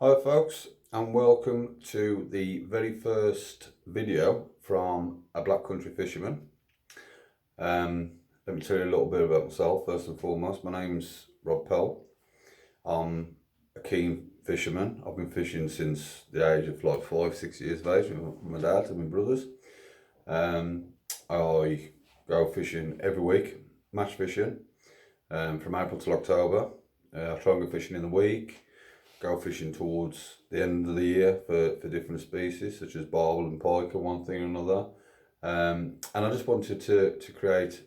Hi folks, and welcome to the very first video from a Black Country Fisherman. Let me tell you a little bit about myself. First and foremost, my name's Rob Pell. I'm a keen fisherman. I've been fishing since the age of like 5-6 years of age with my dad and my brothers. I go fishing every week, match fishing, from April till October. I try and go fishing in the week. Go fishing towards the end of the year for different species such as barbel and pike or one thing or another. And I just wanted to create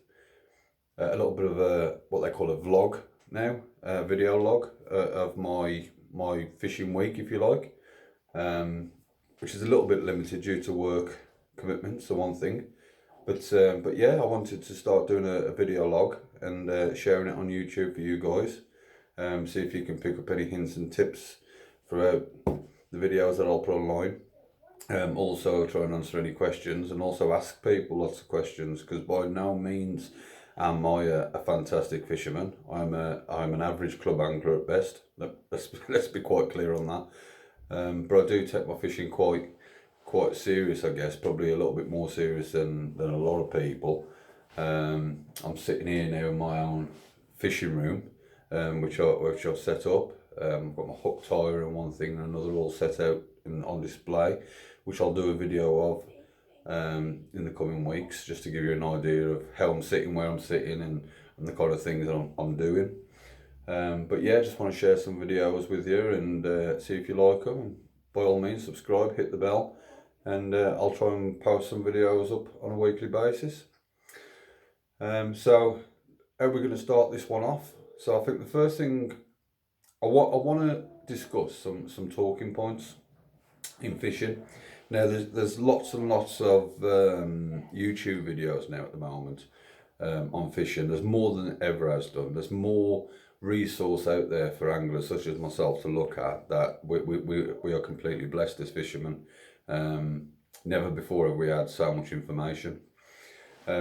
a little bit of a what they call a vlog now, a video log of my fishing week, if you like, which is a little bit limited due to work commitments, or one thing. But yeah, I wanted to start doing a video log and sharing it on YouTube for you guys. See if you can pick up any hints and tips throughout the videos that I'll put online. Also try and answer any questions and also ask people lots of questions, because by no means am I a fantastic fisherman. I'm an average club angler at best. Let's be quite clear on that. But I do take my fishing quite serious, I guess, probably a little bit more serious than a lot of people. I'm sitting here now in my own fishing room, which I've set up. I've got my hook tire and one thing and another all set out and on display, which I'll do a video of in the coming weeks, just to give you an idea of how I'm sitting, where I'm sitting, and the kind of things that I'm doing. But yeah, just want to share some videos with you and see if you like them. And by all means, subscribe, hit the bell, and I'll try and post some videos up on a weekly basis. So how are we going to start this one off? So I think the first thing I want to discuss some talking points in fishing. Now there's lots and lots of YouTube videos now at the moment on fishing. There's more than ever has done. There's more resource out there for anglers such as myself to look at, that we are completely blessed as fishermen. Never before have we had so much information.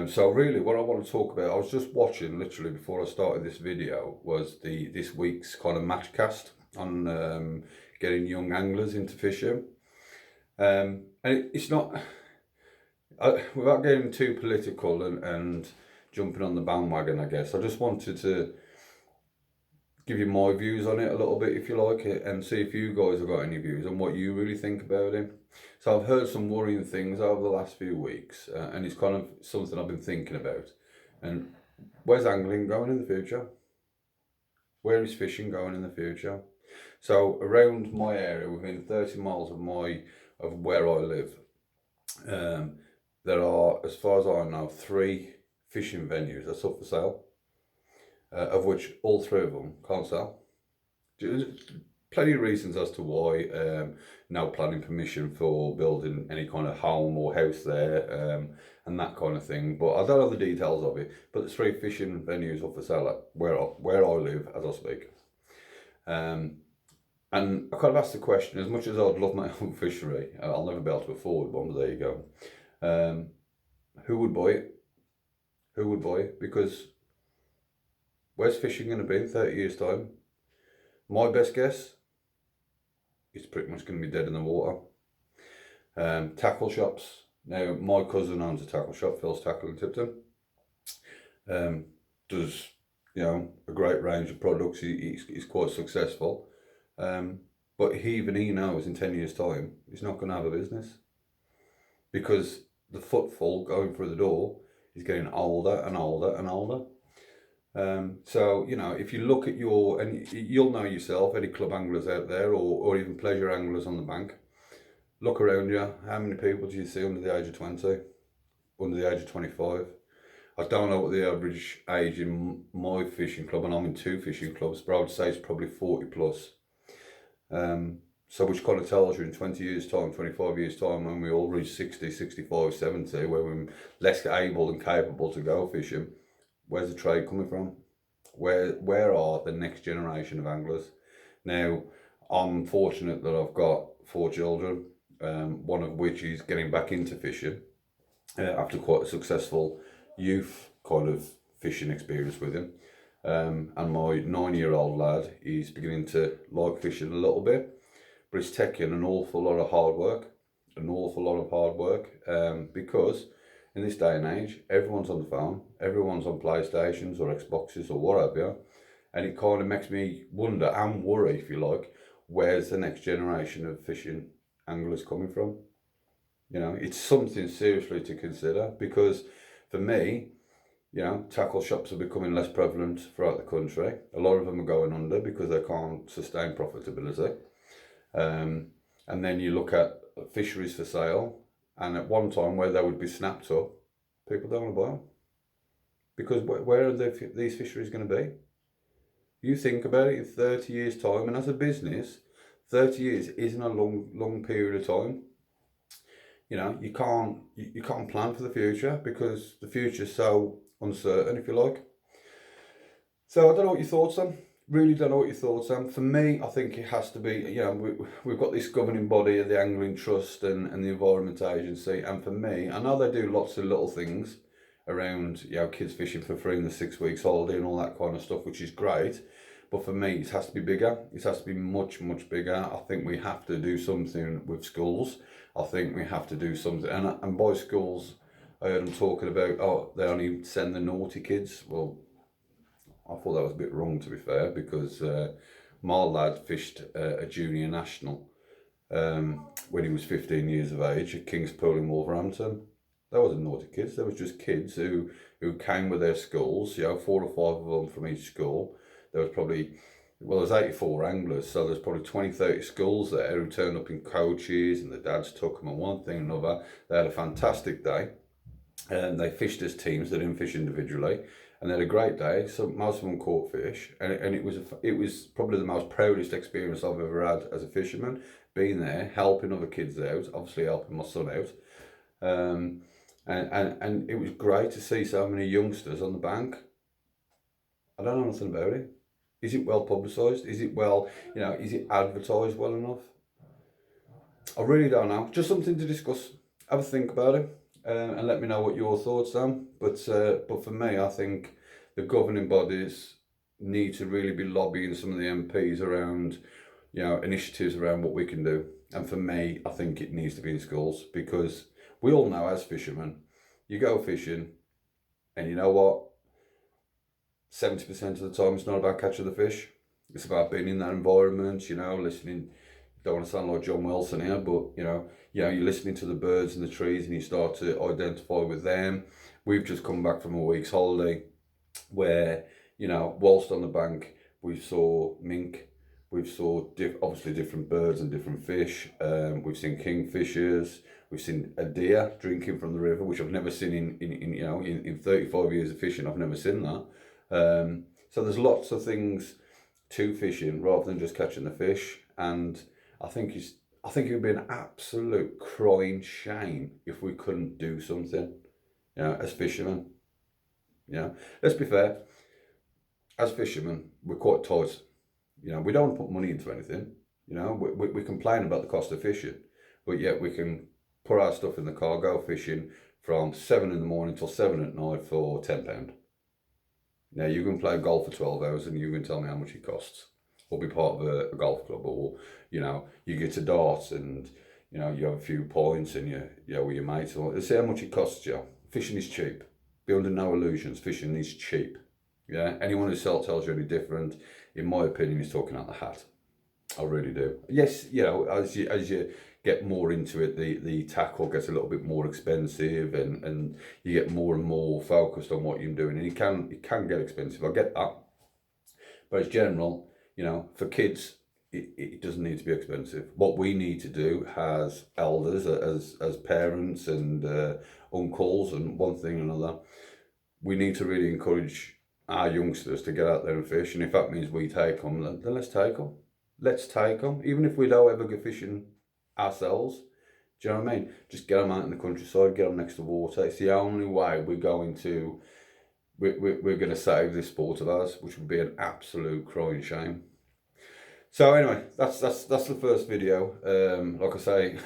So really what I want to talk about, I was just watching literally before I started this video, was this week's kind of match cast on getting young anglers into fishing. And it's not, without getting too political and jumping on the bandwagon, I guess, I just wanted to give you my views on it a little bit, if you like, and see if you guys have got any views on what you really think about it. So I've heard some worrying things over the last few weeks, and it's kind of something I've been thinking about. And where's angling going in the future? Where is fishing going in the future? So around my area, within 30 miles of where I live, there are, as far as I know, 3 fishing venues that's up for sale, of which all 3 of them can't sell. Plenty of reasons as to why. No planning permission for building any kind of home or house there, and that kind of thing. But I don't know the details of it. But there's 3 fishing venues up for sale at where I live as I speak. And I kind of asked the question, as much as I'd love my own fishery, I'll never be able to afford one, but there you go. Who would buy it? Who would buy it? Because where's fishing going to be in 30 years' time? My best guess, it's pretty much going to be dead in the water. Tackle shops. Now, my cousin owns a tackle shop, Phil's Tackle in Tipton. Does, a great range of products. He's quite successful. But even he knows in 10 years' time, he's not going to have a business. Because the footfall going through the door is getting older and older and older. So, if you look at and you'll know yourself, any club anglers out there, or even pleasure anglers on the bank, look around you. How many people do you see under the age of 20, under the age of 25? I don't know what the average age in my fishing club, and I'm in 2 fishing clubs, but I would say it's probably 40 plus. So which kind of tells you in 20 years time, 25 years time, when we all reach 60, 65, 70, where we're less able and capable to go fishing, where's the trade coming from? Where are the next generation of anglers? Now, I'm fortunate that I've got 4 children, one of which is getting back into fishing after quite a successful youth kind of fishing experience with him. And my 9-year-old lad is beginning to like fishing a little bit. but it's taken an awful lot of hard work, because in this day and age, everyone's on the phone, everyone's on PlayStations or Xboxes or whatever, and it kind of makes me wonder and worry, if you like, where's the next generation of fishing anglers coming from? You know, it's something seriously to consider, because for me, you know, tackle shops are becoming less prevalent throughout the country. A lot of them are going under because they can't sustain profitability. And then you look at fisheries for sale, and at one time where they would be snapped up, people don't want to buy them. Because where are these fisheries going to be? You think about it, in 30 years' time, and as a business, 30 years isn't a long period of time. You know, you can't plan for the future, because the future is so uncertain, if you like. So I don't know what your thoughts are. Really don't know what your thoughts are. For me, I think it has to be, you know, we've got this governing body of the Angling Trust and the Environment Agency, and for me, I know they do lots of little things around, you know, kids fishing for free in the 6 weeks holiday and all that kind of stuff, which is great. But for me, it has to be bigger. It has to be much bigger. I think we have to do something with schools. I think we have to do something, and by schools, I heard them talking about, oh, they only send the naughty kids. Well, I thought that was a bit wrong, to be fair, because my lad fished a junior national when he was 15 years of age at Kingspool in Wolverhampton. That wasn't naughty kids. They was just kids who came with their schools. You know, 4 or 5 of them from each school. There was probably, well, there's 84 anglers, so there's probably 20, 30 schools there who turned up in coaches, and the dads took them, and one thing and another. They had a fantastic day, and they fished as teams. They didn't fish individually, and they had a great day. So most of them caught fish, and it was probably the most proudest experience I've ever had as a fisherman, being there, helping other kids out, obviously helping my son out. And it was great to see so many youngsters on the bank. I don't know nothing about it. Is it well publicised? Is it well, you know, is it advertised well enough? I really don't know. Just something to discuss. Have a think about it, and let me know what your thoughts are. But for me, I think the governing bodies need to really be lobbying some of the MPs around, you know, initiatives around what we can do. And for me, I think it needs to be in schools, because we all know as fishermen, you go fishing, and you know what? 70% of the time, it's not about catching the fish. It's about being in that environment, you know, listening. Don't want to sound like John Wilson here, but you know, you're listening to the birds and the trees, and you start to identify with them. We've just come back from a week's holiday, where, you know, whilst on the bank, we saw mink, we've saw obviously different birds and different fish. We've seen kingfishers. We've seen a deer drinking from the river, which I've never seen in 35 years of fishing. I've never seen that. So there's lots of things to fishing rather than just catching the fish, and I think it would be an absolute crying shame if we couldn't do something, you know, as fishermen. You know, let's be fair. As fishermen, we're quite tight. You know, we don't want to put money into anything. You know, we complain about the cost of fishing, but yet we can put our stuff in the car, go fishing from 7 in the morning till 7 at night for £10. Now, you can play golf for 12 hours and you can tell me how much it costs, or be part of a golf club, or, you know, you get to darts and, you know, you have a few points and you're with your mates. Let's see how much it costs you. Fishing is cheap. Be under no illusions, fishing is cheap. Yeah, anyone who tells you any different, in my opinion, is talking out the hat. I really do. Yes, you know, as you get more into it, the tackle gets a little bit more expensive, and you get more and more focused on what you're doing, and it can get expensive. I get that, but as general, you know, for kids, it doesn't need to be expensive. What we need to do as elders, as parents and uncles, and one thing and another, we need to really encourage our youngsters to get out there and fish. And if that means we take them, then let's take them. Let's take them, even if we don't ever go fishing ourselves. Do you know what I mean? Just get them out in the countryside, get them next to water. It's the only way we're going to save this sport of ours, which would be an absolute crying shame. So anyway, that's the first video. Like I say,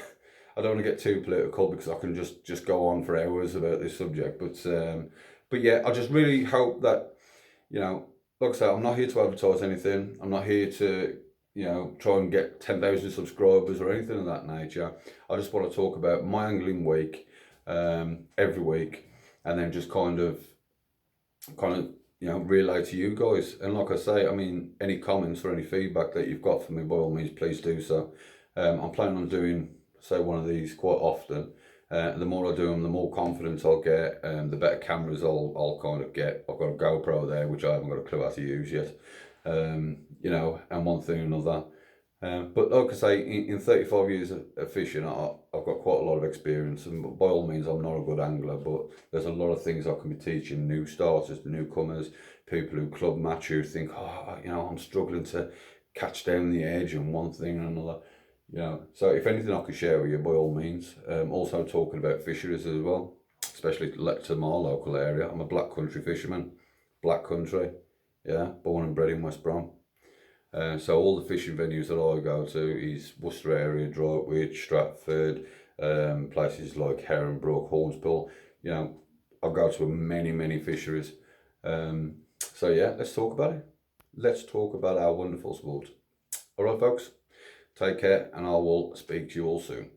I don't want to get too political, because I can just go on for hours about this subject. But yeah, I just really hope that, you know, like I say, I'm not here to advertise anything. I'm not here to you know, try and get 10,000 subscribers or anything of that nature. I just want to talk about my angling week, every week, and then just kind of, you know, relay to you guys. And like I say, I mean, any comments or any feedback that you've got for me, by all means, please do so. I'm planning on doing, say, one of these quite often. The more I do them, the more confidence I'll get, the better cameras I'll kind of get. I've got a GoPro there, which I haven't got a clue how to use yet. You know, and one thing and another. But like I say, in 35 years of fishing, I've got quite a lot of experience, and by all means, I'm not a good angler, but there's a lot of things I can be teaching new starters, newcomers, people who club match who think, oh, you know, I'm struggling to catch down the edge and one thing and another. You know, so if anything I can share with you, by all means. Also talking about fisheries as well, especially to my local area. I'm a black country fisherman, black country, yeah, born and bred in West Brom. So all the fishing venues that I go to is Worcester area, Droitwich, Stratford, places like Heronbrook, Hornspool. You know, I go to many fisheries. So yeah, let's talk about it. Let's talk about our wonderful sport. All right, folks, take care, and I will speak to you all soon.